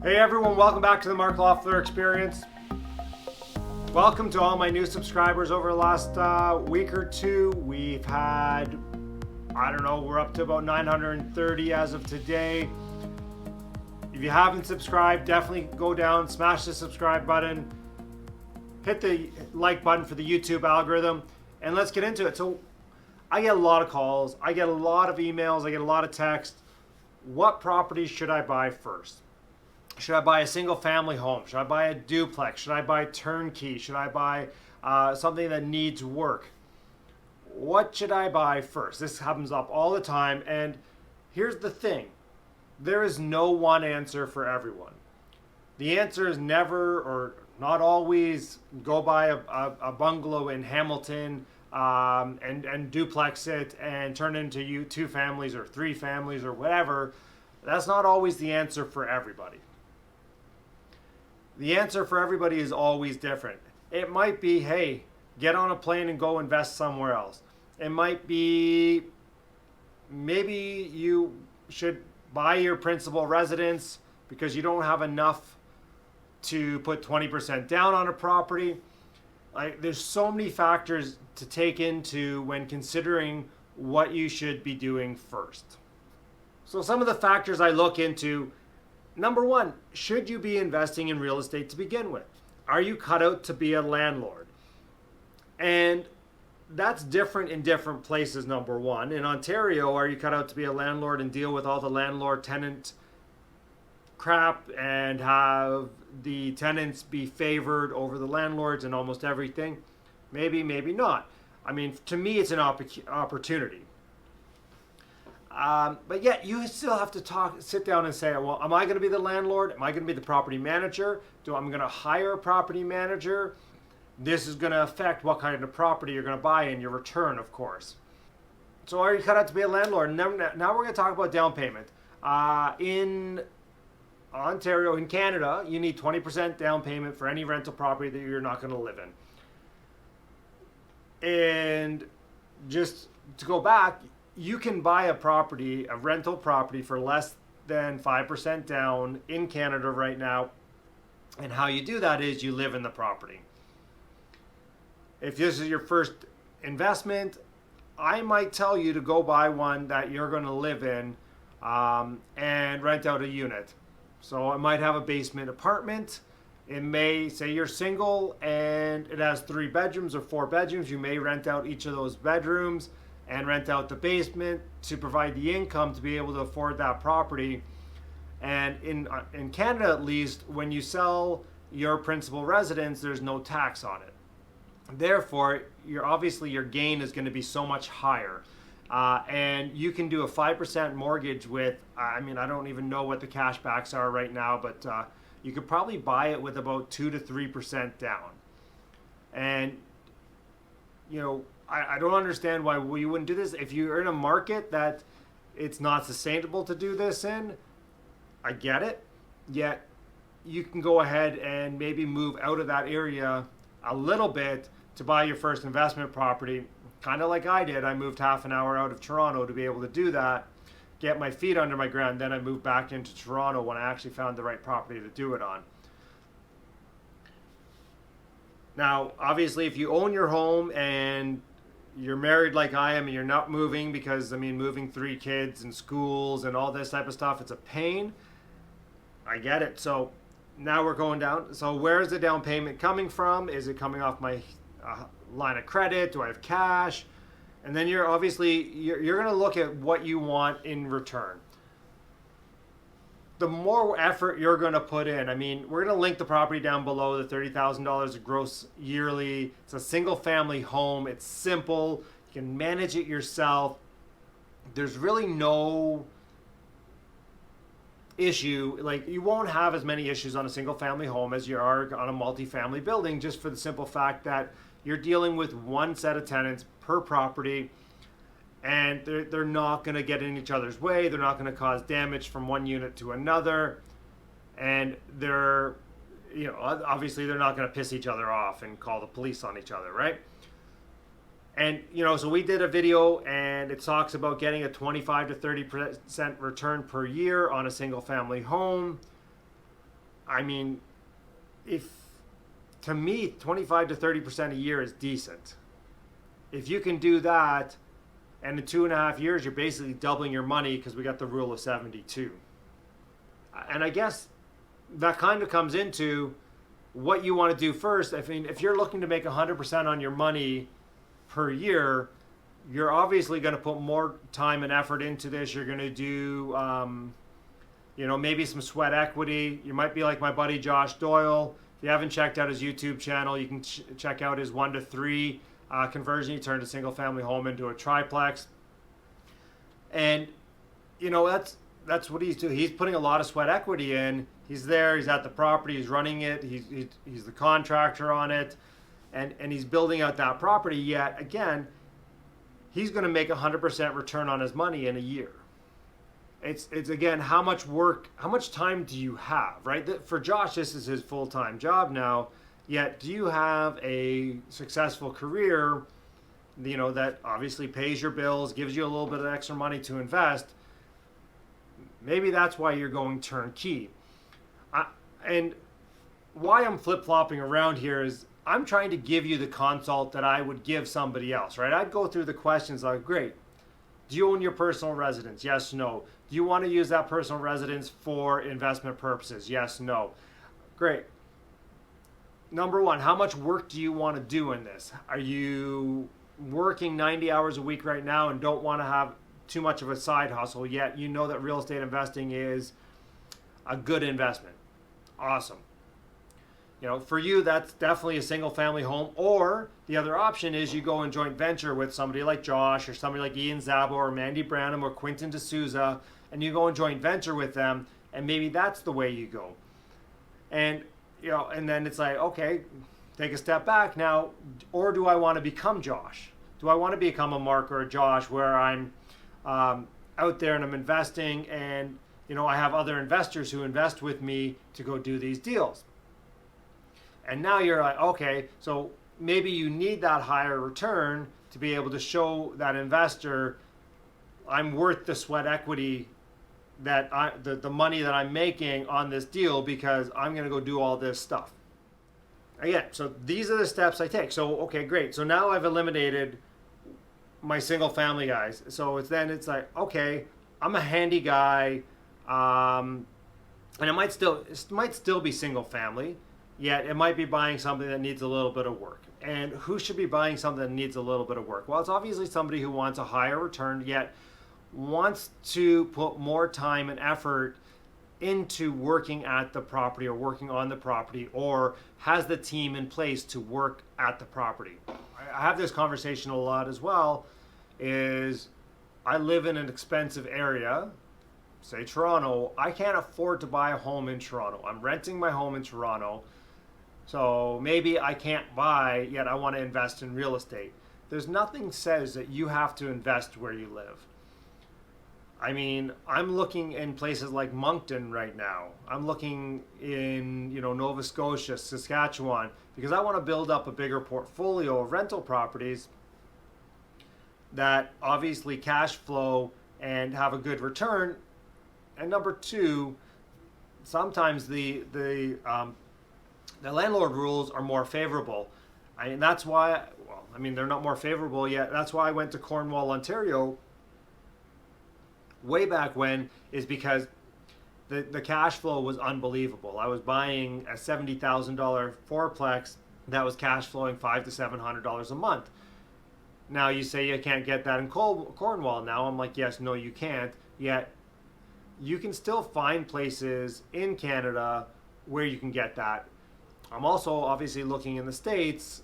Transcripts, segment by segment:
Hey everyone, welcome back to the Mark Loeffler Experience. Welcome to all my new subscribers over the last week or two. We've had, we're up to about 930 as of today. If you haven't subscribed, definitely go down, smash the subscribe button, hit the like button for the YouTube algorithm, and let's get into it. So I get a lot of calls, I get a lot of emails, I get a lot of texts. What properties should I buy first? Should I buy a single family home? Should I buy a duplex? Should I buy turnkey? Should I buy something that needs work? What should I buy first? This happens up all the time, and here's the thing. There is no one answer for everyone. The answer is never or not always go buy a bungalow in Hamilton and duplex it and turn it into two families or three families or whatever. That's not always the answer for everybody. The answer for everybody is always different. It might be, hey, get on a plane and go invest somewhere else. It might be, maybe you should buy your principal residence because you don't have enough to put 20% down on a property. There's so many factors to take into when considering what you should be doing first. So some of the factors I look into: number one, should you be investing in real estate to begin with? Are you cut out to be a landlord? And that's different in different places, number one. In Ontario, are you cut out to be a landlord and deal with all the landlord-tenant crap and have the tenants be favored over the landlords and almost everything? Maybe, maybe not. I mean, to me, it's an opportunity. But yet you still have to sit down and say, well, am I going to be the landlord? Am I going to be the property manager? I'm going to hire a property manager? This is going to affect what kind of property you're going to buy and your return, of course. So are you cut out to be a landlord? Now we're going to talk about down payment. In Ontario, in Canada, you need 20% down payment for any rental property that you're not going to live in. And just to go back, you can buy a rental property for less than 5% down in Canada right now. And how you do that is you live in the property. If this is your first investment, I might tell you to go buy one that you're going to live in and rent out a unit. So it might have a basement apartment. It may say you're single and it has 3 bedrooms or 4 bedrooms. You may rent out each of those bedrooms and rent out the basement to provide the income to be able to afford that property. And in Canada, at least, when you sell your principal residence, there's no tax on it. Therefore, your gain is going to be so much higher. And you can do a 5% mortgage with, I don't even know what the cash backs are right now, but you could probably buy it with about 2 to 3% down. And, I don't understand why you wouldn't do this. If you're in a market that it's not sustainable to do this in, I get it. Yet you can go ahead and maybe move out of that area a little bit to buy your first investment property, kind of like I did. I moved half an hour out of Toronto to be able to do that, get my feet under my ground. Then I moved back into Toronto when I actually found the right property to do it on. Now, obviously, if you own your home and you're married like I am and you're not moving because, moving 3 kids and schools and all this type of stuff, it's a pain. I get it. So now we're going down. So where's the down payment coming from? Is it coming off my line of credit? Do I have cash? And then you're going to look at what you want in return. The more effort you're going to put in, we're going to link the property down below, the $30,000 of gross yearly. It's a single family home. It's simple. You can manage it yourself. There's really no issue. You won't have as many issues on a single family home as you are on a multi-family building, just for the simple fact that you're dealing with one set of tenants per property. And they're not going to get in each other's way. They're not going to cause damage from one unit to another. And obviously they're not going to piss each other off and call the police on each other, right? And, so we did a video and it talks about getting a 25 to 30% return per year on a single family home. I mean, if to me, 25 to 30% a year is decent. If you can do that, and in 2.5 years, you're basically doubling your money because we got the rule of 72. And I guess that kind of comes into what you want to do first. I mean, if you're looking to make 100% on your money per year, you're obviously going to put more time and effort into this. You're going to do, maybe some sweat equity. You might be like my buddy Josh Doyle. If you haven't checked out his YouTube channel, you can check out his 1 to 3 conversion. He turned a single family home into a triplex. And, that's what he's doing. He's putting a lot of sweat equity in. He's there. He's at the property. He's running it. He's the contractor on it, and he's building out that property. Yet again, he's going to make 100% return on his money in a year. It's again, how much work, how much time do you have, right? For Josh, this is his full-time job now. Yet, do you have a successful career, that obviously pays your bills, gives you a little bit of extra money to invest? Maybe that's why you're going turnkey. And why I'm flip-flopping around here is I'm trying to give you the consult that I would give somebody else, right? I'd go through the questions like, great, do you own your personal residence? Yes, no. Do you want to use that personal residence for investment purposes? Yes, no. Great. Number one, how much work do you want to do in this? Are you working 90 hours a week right now and don't want to have too much of a side hustle, yet you know that real estate investing is a good investment? Awesome. For you, that's definitely a single family home. Or the other option is you go and joint venture with somebody like Josh or somebody like Ian Zabo or Mandy Branham or Quinton D'Souza, and you go and joint venture with them, and maybe that's the way you go. And and then it's like, okay, take a step back now, or do I want to become Josh? Do I want to become a Mark or a Josh where I'm out there and I'm investing, and I have other investors who invest with me to go do these deals? And now you're like, okay, so maybe you need that higher return to be able to show that investor I'm worth the sweat equity that the money that I'm making on this deal, because I'm going to go do all this stuff. Again, so these are the steps I take. So, okay, great. So now I've eliminated my single family guys. So it's like, okay, I'm a handy guy, and it might still be single family, yet it might be buying something that needs a little bit of work. And who should be buying something that needs a little bit of work? Well, it's obviously somebody who wants a higher return, yet wants to put more time and effort into working at the property or working on the property, or has the team in place to work at the property. I have this conversation a lot as well, is I live in an expensive area, say Toronto. I can't afford to buy a home in Toronto. I'm renting my home in Toronto. So maybe I can't buy, yet I want to invest in real estate. There's nothing says that you have to invest where you live. I mean, I'm looking in places like Moncton right now. I'm looking in, Nova Scotia, Saskatchewan, because I want to build up a bigger portfolio of rental properties that obviously cash flow and have a good return. And number two, sometimes the landlord rules are more favorable. That's why, they're not more favorable yet. That's why I went to Cornwall, Ontario way back when, is because the cash flow was unbelievable. I was buying a $70,000 fourplex that was cash flowing $500 to $700 a month. Now you say you can't get that in Cornwall now. I'm like, yes, no, you can't. Yet you can still find places in Canada where you can get that. I'm also obviously looking in the States,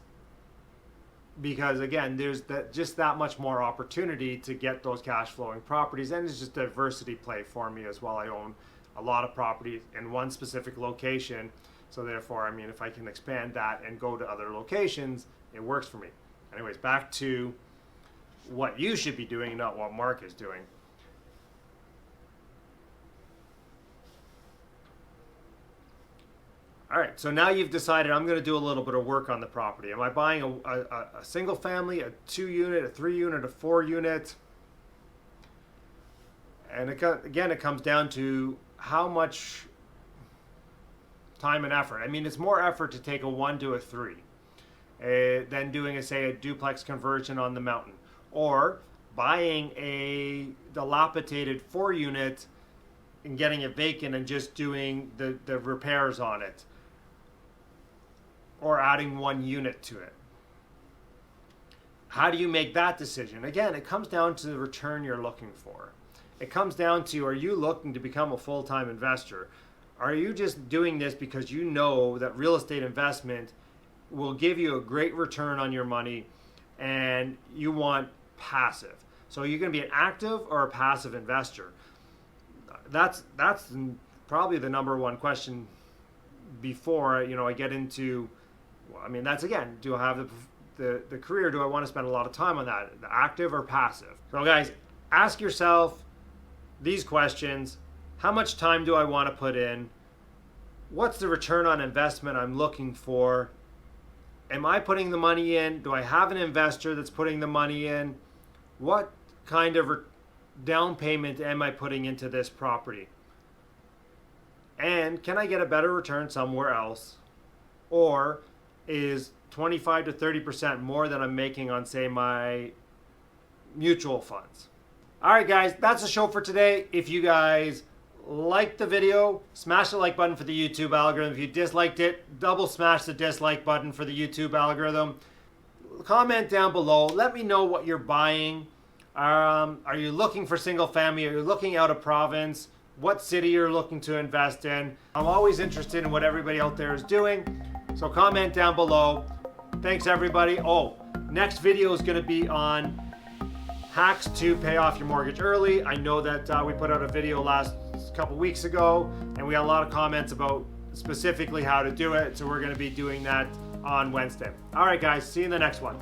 because again, there's just that much more opportunity to get those cash flowing properties, and it's just a diversity play for me as well. I own a lot of property in one specific location, so therefore, if I can expand that and go to other locations, it works for me. Anyways, back to what you should be doing, not what Mark is doing. All right, so now you've decided I'm going to do a little bit of work on the property. Am I buying a single family, a 2-unit, a 3-unit, a 4-unit? And again, it comes down to how much time and effort. I mean, it's more effort to take a 1 to a 3 than doing, say, a duplex conversion on the mountain, or buying a dilapidated 4-unit and getting it vacant and just doing the repairs on it, or adding 1 unit to it. How do you make that decision? Again, it comes down to the return you're looking for. It comes down to, are you looking to become a full-time investor? Are you just doing this because you know that real estate investment will give you a great return on your money and you want passive? So you're going to be an active or a passive investor? That's probably the number one question before I get into, I mean, that's, again, do I have the career? Do I want to spend a lot of time on that, the active or passive? So guys, ask yourself these questions. How much time do I want to put in? What's the return on investment I'm looking for? Am I putting the money in? Do I have an investor that's putting the money in? What kind of down payment am I putting into this property? And can I get a better return somewhere else? Or is 25 to 30% more than I'm making on, say, my mutual funds? All right, guys, that's the show for today. If you guys liked the video, smash the like button for the YouTube algorithm. If you disliked it, double smash the dislike button for the YouTube algorithm. Comment down below. Let me know what you're buying. Are you looking for single family? Are you looking out of province? What city you're looking to invest in? I'm always interested in what everybody out there is doing. So comment down below. Thanks, everybody. Oh, next video is going to be on hacks to pay off your mortgage early. I know that we put out a video last couple weeks ago and we got a lot of comments about specifically how to do it. So we're going to be doing that on Wednesday. All right, guys, see you in the next one.